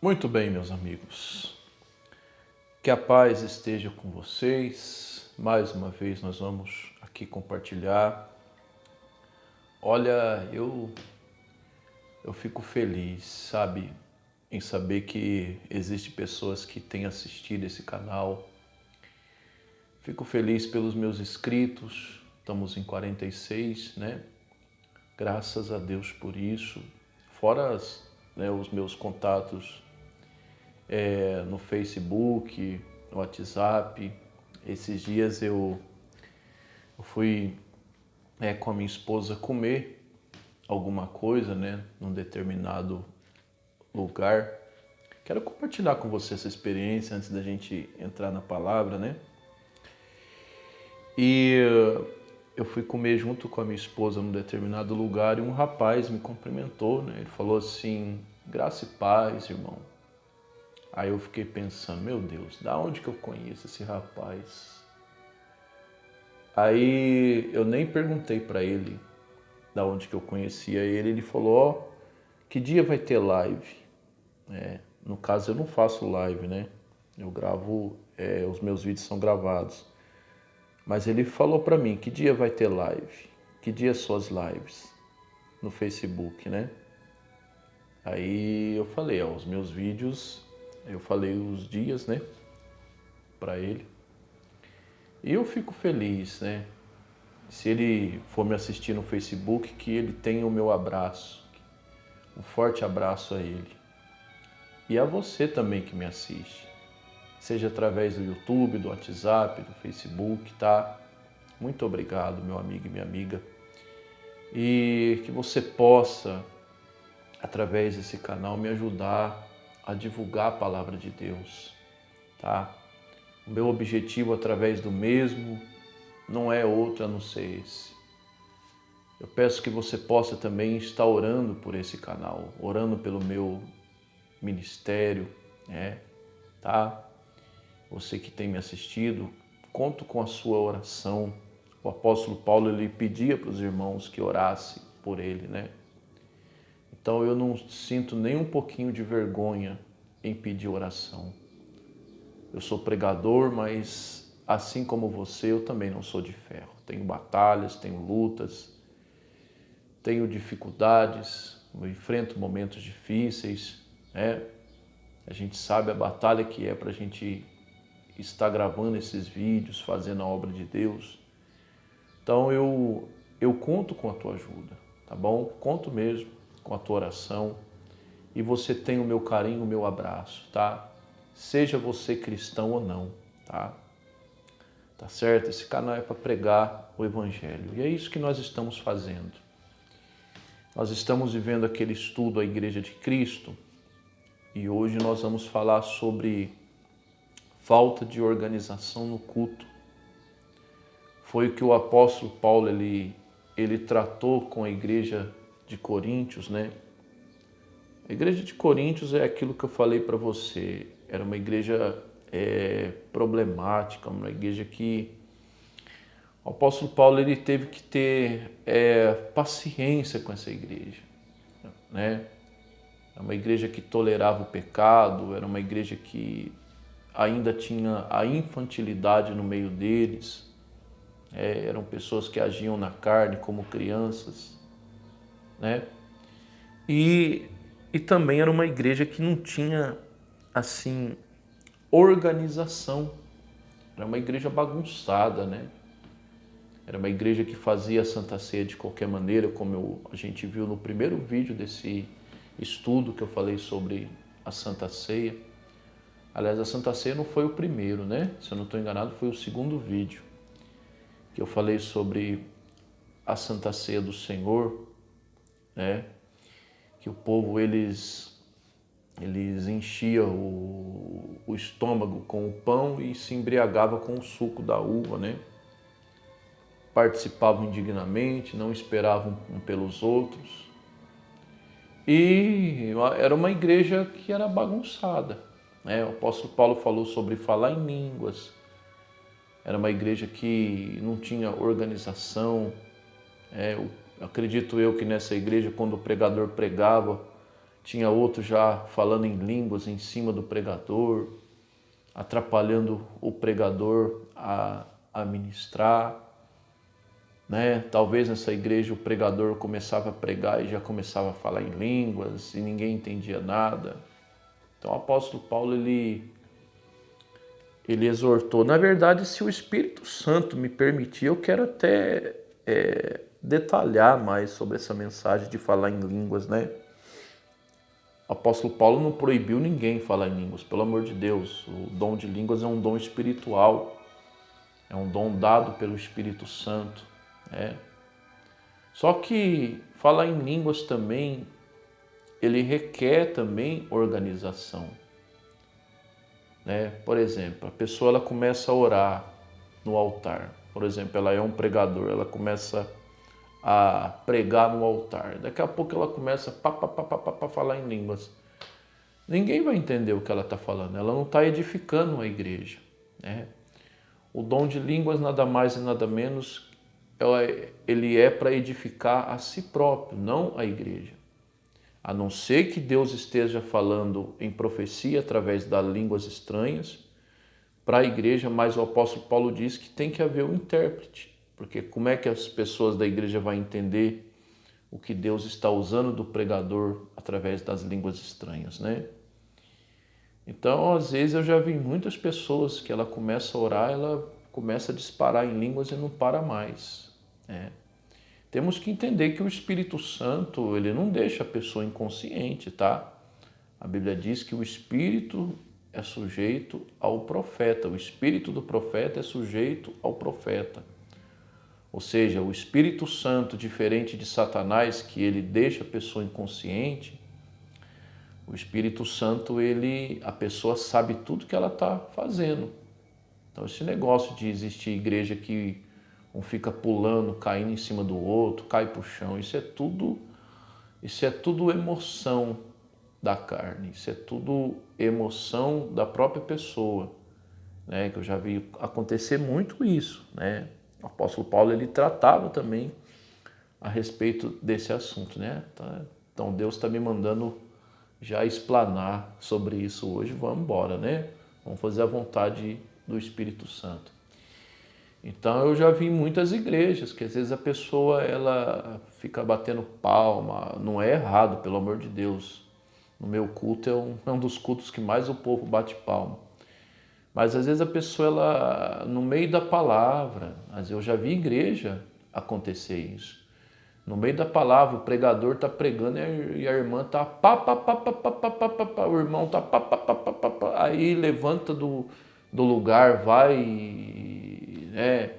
Muito bem, meus amigos. Que a paz esteja com vocês. Mais uma vez nós vamos aqui compartilhar. Olha, eu fico feliz, sabe, em saber que existem pessoas que têm assistido esse canal. Fico feliz pelos meus inscritos. Estamos em 46, né? Graças a Deus por isso. Fora os meus contatos no Facebook, no WhatsApp. Esses dias eu fui com a minha esposa comer alguma coisa, né, num determinado lugar. Quero compartilhar com você essa experiência antes da gente entrar na palavra, né? E eu fui comer junto com a minha esposa num determinado lugar e um rapaz me cumprimentou, né? Ele falou assim: graça e paz, irmão. Aí eu fiquei pensando, meu Deus, da onde que eu conheço esse rapaz? Aí eu nem perguntei para ele da onde que eu conhecia ele. Ele falou, ó, que dia vai ter live? No caso eu não faço live, né? Eu gravo, os meus vídeos são gravados. Mas ele falou para mim, que dia vai ter live? Que dia suas lives? No Facebook, né? Aí eu falei, ó, os meus vídeos, eu falei os dias, né? Para ele. E eu fico feliz, né? Se ele for me assistir no Facebook, que ele tenha o meu abraço. Um forte abraço a ele. E a você também que me assiste. Seja através do YouTube, do WhatsApp, do Facebook, tá? Muito obrigado, meu amigo e minha amiga. E que você possa, através desse canal, me ajudar a divulgar a palavra de Deus, tá? O meu objetivo através do mesmo não é outro a não ser esse. Eu peço que você possa também estar orando por esse canal, orando pelo meu ministério, né? Tá? Você que tem me assistido, conto com a sua oração. O apóstolo Paulo, ele pedia para os irmãos que orassem por ele, né? Então eu não sinto nem um pouquinho de vergonha em pedir oração. Eu sou pregador, mas assim como você, eu também não sou de ferro. Tenho batalhas, tenho lutas, tenho dificuldades, eu enfrento momentos difíceis, né? A gente sabe a batalha que é para a gente estar gravando esses vídeos, fazendo a obra de Deus. Então eu conto com a tua ajuda, tá bom? Conto mesmo com a tua oração. E você tem o meu carinho, o meu abraço, tá? Seja você cristão ou não, tá? Tá certo? Esse canal é para pregar o Evangelho. E é isso que nós estamos fazendo. Nós estamos vivendo aquele estudo A Igreja de Cristo e hoje nós vamos falar sobre falta de organização no culto. Foi o que o apóstolo Paulo ele tratou com a igreja de Coríntios, né? A igreja de Coríntios é aquilo que eu falei para você. Era uma igreja problemática, uma igreja que o apóstolo Paulo ele teve que ter paciência com essa igreja, né? Era uma igreja que tolerava o pecado, era uma igreja que ainda tinha a infantilidade no meio deles, eram pessoas que agiam na carne como crianças, né? E também era uma igreja que não tinha, assim, organização, era uma igreja bagunçada, né? Era uma igreja que fazia a Santa Ceia de qualquer maneira, como a gente viu no primeiro vídeo desse estudo que eu falei sobre a Santa Ceia. Aliás, a Santa Ceia não foi o primeiro, né? Se eu não estou enganado, foi o segundo vídeo que eu falei sobre a Santa Ceia do Senhor, né? Que o povo, eles enchiam o estômago com o pão e se embriagava com o suco da uva, né? Participavam indignamente, não esperavam um pelos outros. E era uma igreja que era bagunçada, né? O apóstolo Paulo falou sobre falar em línguas. Era uma igreja que não tinha organização. Acredito eu que nessa igreja, quando o pregador pregava, tinha outro já falando em línguas em cima do pregador, atrapalhando o pregador a ministrar, né? Talvez nessa igreja o pregador começava a pregar e já começava a falar em línguas e ninguém entendia nada. Então o apóstolo Paulo, ele exortou. Na verdade, se o Espírito Santo me permitir, eu quero até detalhar mais sobre essa mensagem de falar em línguas, né? O apóstolo Paulo não proibiu ninguém falar em línguas, pelo amor de Deus. O dom de línguas é um dom espiritual, é um dom dado pelo Espírito Santo, né? Só que falar em línguas também, ele requer também organização, né? Por exemplo, a pessoa ela começa a orar no altar. Por exemplo, ela é um pregador, ela começa a pregar no altar. Daqui a pouco ela começa a falar em línguas. Ninguém vai entender o que ela está falando. Ela não está edificando a igreja, né? O dom de línguas nada mais e nada menos, ele é para edificar a si próprio, não a igreja. A não ser que Deus esteja falando em profecia através das línguas estranhas para a igreja, mas o apóstolo Paulo diz que tem que haver um intérprete, porque como é que as pessoas da igreja vão entender o que Deus está usando do pregador através das línguas estranhas, né? Então, às vezes eu já vi muitas pessoas que ela começa a orar, ela começa a disparar em línguas e não para mais, né? Temos que entender que o Espírito Santo, ele não deixa a pessoa inconsciente, tá? A Bíblia diz que o Espírito é sujeito ao profeta, o Espírito do profeta é sujeito ao profeta. Ou seja, o Espírito Santo, diferente de Satanás, que ele deixa a pessoa inconsciente, o Espírito Santo, a pessoa sabe tudo que ela está fazendo. Então, esse negócio de existir igreja que um fica pulando, caindo em cima do outro, cai para o chão, isso é tudo emoção da carne, isso é tudo emoção da própria pessoa, né? Que eu já vi acontecer muito isso, né? O apóstolo Paulo, ele tratava também a respeito desse assunto, né? Então Deus está me mandando já explanar sobre isso hoje, vamos embora, né? Vamos fazer a vontade do Espírito Santo. Então eu já vi muitas igrejas que às vezes a pessoa ela fica batendo palma, não é errado, pelo amor de Deus. No meu culto é um dos cultos que mais o povo bate palma. Mas às vezes a pessoa, ela, no meio da palavra, eu já vi igreja acontecer isso. No meio da palavra, o pregador está pregando e a irmã está o irmão está aí levanta do lugar, vai, né,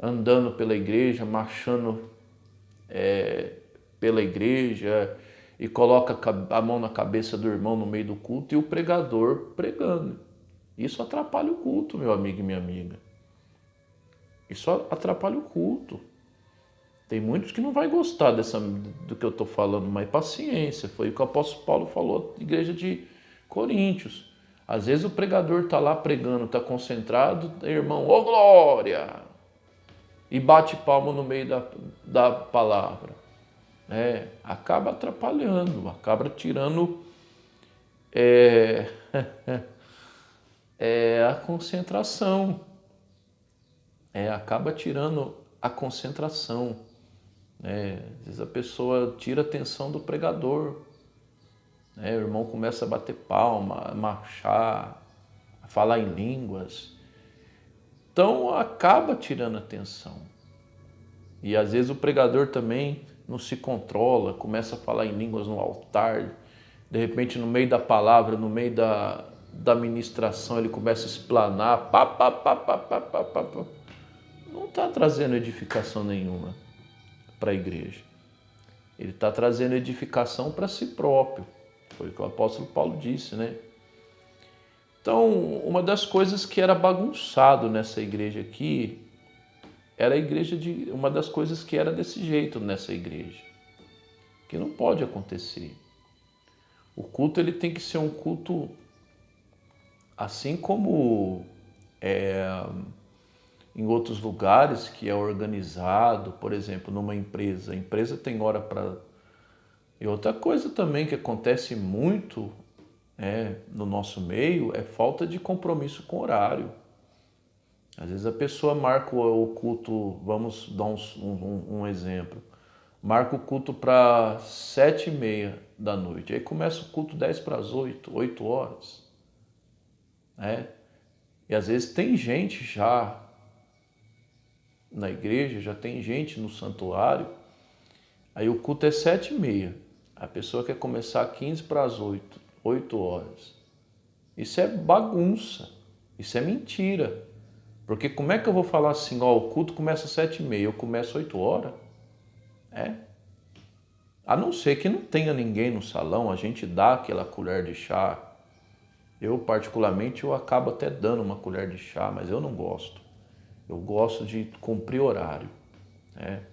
andando pela igreja, marchando pela igreja e coloca a mão na cabeça do irmão no meio do culto e o pregador pregando. Isso atrapalha o culto, meu amigo e minha amiga. Isso atrapalha o culto. Tem muitos que não vai gostar do que eu estou falando, mas paciência. Foi o que o apóstolo Paulo falou à igreja de Coríntios. Às vezes o pregador está lá pregando, está concentrado, irmão, ô glória! E bate palma no meio da palavra. Acaba atrapalhando, acaba tirando a concentração. Acaba tirando a concentração. Às vezes a pessoa tira a atenção do pregador. O irmão começa a bater palma, a marchar, a falar em línguas. Então acaba tirando a atenção. E às vezes o pregador também não se controla, começa a falar em línguas no altar. De repente, no meio da palavra, no meio da ministração, ele começa a explanar. Não está trazendo edificação nenhuma para a igreja. Ele está trazendo edificação para si próprio. Foi o que o apóstolo Paulo disse, né? Então, uma das coisas que era bagunçado nessa igreja aqui, era uma das coisas que era desse jeito nessa igreja. Que não pode acontecer. O culto, ele tem que ser um culto assim como em outros lugares que é organizado, por exemplo, numa empresa. A empresa tem hora E outra coisa também que acontece muito, no nosso meio é falta de compromisso com o horário. Às vezes a pessoa marca o culto, vamos dar um exemplo, marca o culto para 7h30 da noite, aí começa o culto 10 para as 8, 8 horas. E às vezes tem gente já na igreja, já tem gente no santuário, aí o culto é 7h30, a pessoa quer começar 15 para as 8, 8 horas. Isso é bagunça, isso é mentira. Porque como é que eu vou falar assim, ó, o culto começa às 7h30, eu começo 8 horas? A não ser que não tenha ninguém no salão, a gente dá aquela colher de chá. Eu, particularmente, eu acabo até dando uma colher de chá, mas eu não gosto. Eu gosto de cumprir horário, né?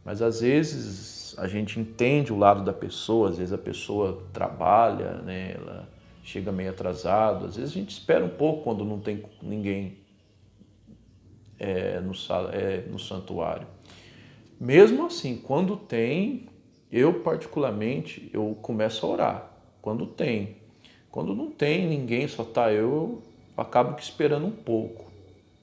Mas às vezes a gente entende o lado da pessoa, às vezes a pessoa trabalha, né? Ela chega meio atrasado, às vezes a gente espera um pouco quando não tem ninguém no santuário. Mesmo assim, quando tem, eu particularmente, eu começo a orar. Quando tem. Quando não tem ninguém, só tá eu acabo que esperando um pouco.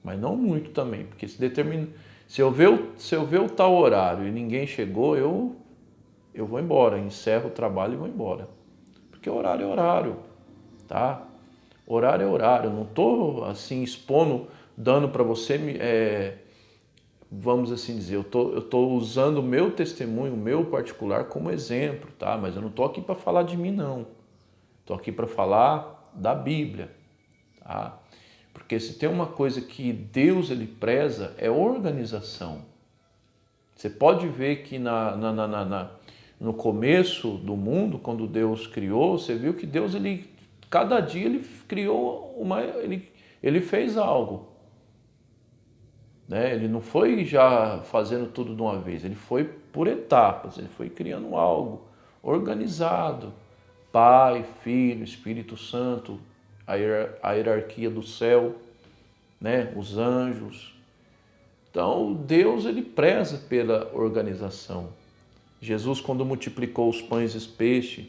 Mas não muito também, porque se eu ver o tal horário e ninguém chegou, eu vou embora, encerro o trabalho e vou embora. Porque horário é horário, tá? Horário é horário, eu não estou assim expondo, dando para você, vamos assim dizer, eu tô usando o meu testemunho, o meu particular como exemplo, tá? Mas eu não estou aqui para falar de mim, não. Estou aqui para falar da Bíblia, tá? Porque se tem uma coisa que Deus ele preza é organização. Você pode ver que no começo do mundo, quando Deus criou, você viu que Deus, cada dia ele criou ele fez algo. Né? Ele não foi já fazendo tudo de uma vez, ele foi por etapas, ele foi criando algo organizado. Pai, Filho, Espírito Santo, a hierarquia do céu, né? Os anjos. Então, Deus ele preza pela organização. Jesus, quando multiplicou os pães e os peixes,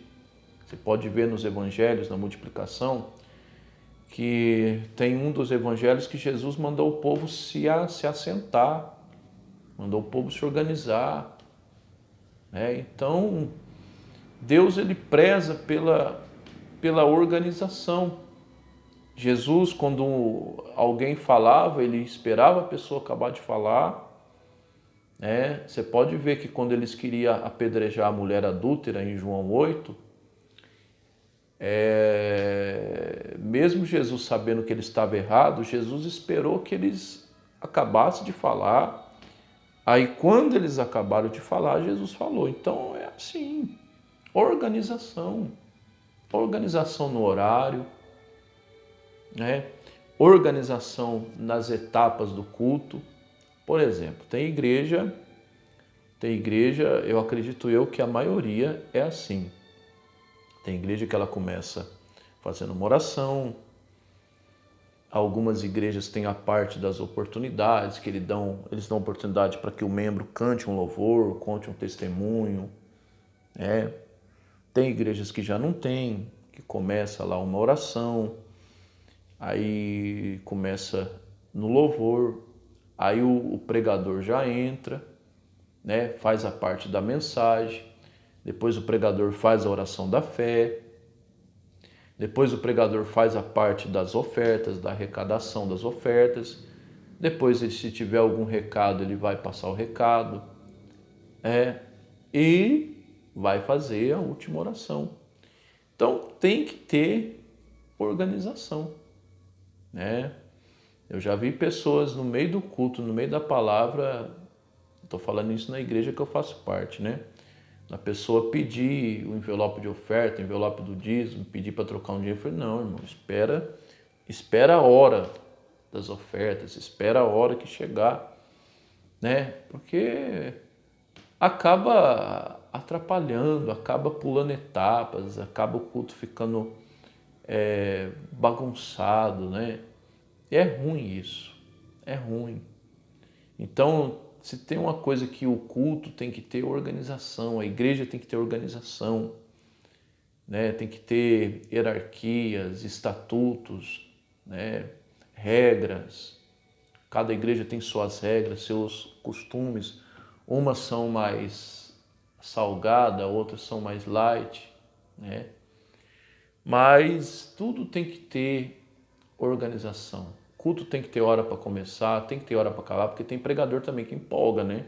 você pode ver nos evangelhos, na multiplicação, que tem um dos evangelhos que Jesus mandou o povo se assentar, mandou o povo se organizar. Né? Então, Deus ele preza pela organização. Jesus, quando alguém falava, ele esperava a pessoa acabar de falar. Né? Você pode ver que quando eles queriam apedrejar a mulher adúltera em João 8, mesmo Jesus sabendo que ele estava errado, Jesus esperou que eles acabassem de falar. Aí quando eles acabaram de falar, Jesus falou. Então é assim, organização. Organização no horário, né? Organização nas etapas do culto. Por exemplo, tem igreja, eu acredito que a maioria é assim. Tem igreja que ela começa fazendo uma oração. Algumas igrejas têm a parte das oportunidades, que eles dão oportunidade para que o membro cante um louvor, conte um testemunho. Né? Tem igrejas que já não tem, que começa lá uma oração, aí começa no louvor, aí o pregador já entra, né? Faz a parte da mensagem, depois o pregador faz a oração da fé, depois o pregador faz a parte das ofertas, da arrecadação das ofertas, depois se tiver algum recado ele vai passar o recado, e vai fazer a última oração. Então tem que ter organização, né? Eu já vi pessoas no meio do culto, no meio da palavra, estou falando isso na igreja que eu faço parte, né? A pessoa pedir o envelope de oferta, o envelope do dízimo, pedir para trocar um dinheiro. Eu falei, não, irmão, espera a hora das ofertas, espera a hora que chegar, né? Porque acaba atrapalhando, acaba pulando etapas, acaba o culto ficando bagunçado, né? E é ruim isso, é ruim. Então, se tem uma coisa que o culto tem que ter organização, a igreja tem que ter organização, né? Tem que ter hierarquias, estatutos, né? Regras. Cada igreja tem suas regras, seus costumes. Umas são mais salgada, outras são mais light, né? Mas tudo tem que ter organização. Culto tem que ter hora para começar, tem que ter hora para acabar, porque tem pregador também que empolga, né?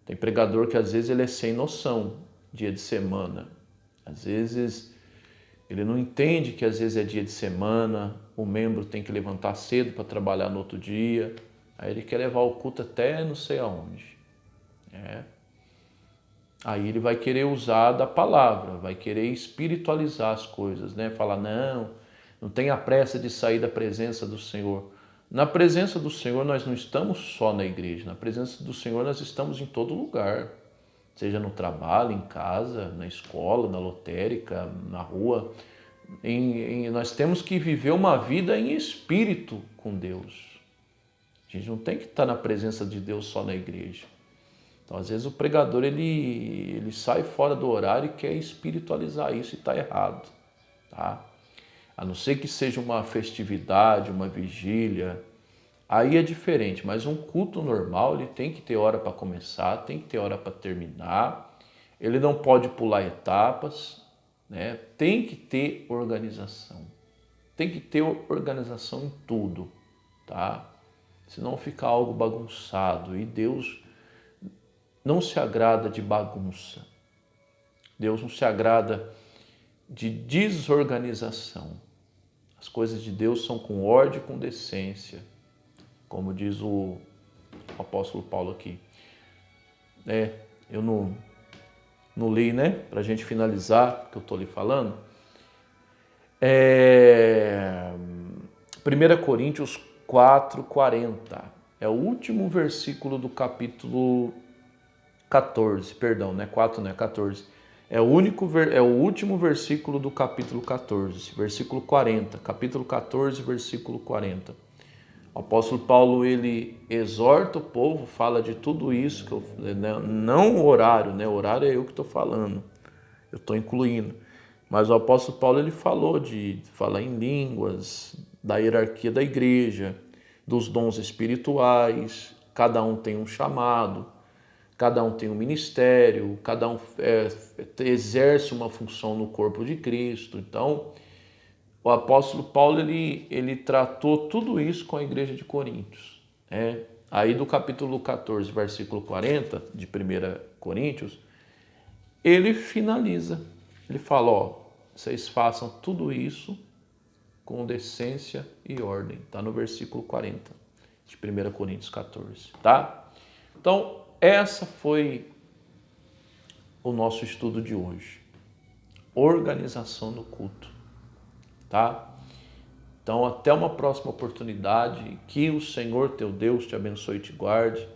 Tem pregador que às vezes ele é sem noção, dia de semana. Às vezes ele não entende que às vezes é dia de semana, o membro tem que levantar cedo para trabalhar no outro dia, aí ele quer levar o culto até não sei aonde. Aí ele vai querer usar da palavra, vai querer espiritualizar as coisas, né? Falar, não tenha pressa de sair da presença do Senhor. Na presença do Senhor nós não estamos só na igreja, na presença do Senhor nós estamos em todo lugar. Seja no trabalho, em casa, na escola, na lotérica, na rua. Nós temos que viver uma vida em espírito com Deus. A gente não tem que estar na presença de Deus só na igreja. Então, às vezes, o pregador ele sai fora do horário e quer espiritualizar isso e está errado. Tá? A não ser que seja uma festividade, uma vigília, aí é diferente. Mas um culto normal, ele tem que ter hora para começar, tem que ter hora para terminar. Ele não pode pular etapas, né? Tem que ter organização. Tem que ter organização em tudo, tá? Senão fica algo bagunçado e Deus não se agrada de bagunça. Deus não se agrada de desorganização. As coisas de Deus são com ordem e com decência, como diz o apóstolo Paulo aqui. Eu não li, né? Para a gente finalizar o que eu estou lhe falando. 1 Coríntios 4:40. É o último versículo do capítulo 14, perdão, não é 4, não é 14. É o último versículo do capítulo 14, versículo 40, capítulo 14, versículo 40. O apóstolo Paulo, ele exorta o povo, fala de tudo isso, não o horário, né? O horário é eu que estou falando, eu estou incluindo. Mas o apóstolo Paulo, ele falou de falar em línguas, da hierarquia da igreja, dos dons espirituais, cada um tem um chamado, cada um tem um ministério, cada um exerce uma função no corpo de Cristo. Então, o apóstolo Paulo, ele tratou tudo isso com a igreja de Coríntios. Aí do capítulo 14, versículo 40 de 1 Coríntios, ele finaliza. Ele fala, vocês façam tudo isso com decência e ordem. Está no versículo 40 de 1 Coríntios 14, tá? Então, essa foi o nosso estudo de hoje. Organização no culto, tá? Então, até uma próxima oportunidade. Que o Senhor teu Deus te abençoe e te guarde.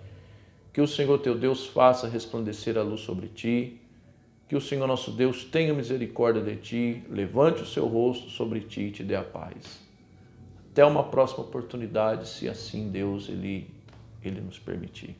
Que o Senhor teu Deus faça resplandecer a luz sobre ti. Que o Senhor nosso Deus tenha misericórdia de ti, levante o seu rosto sobre ti e te dê a paz. Até uma próxima oportunidade, se assim Deus ele nos permitir.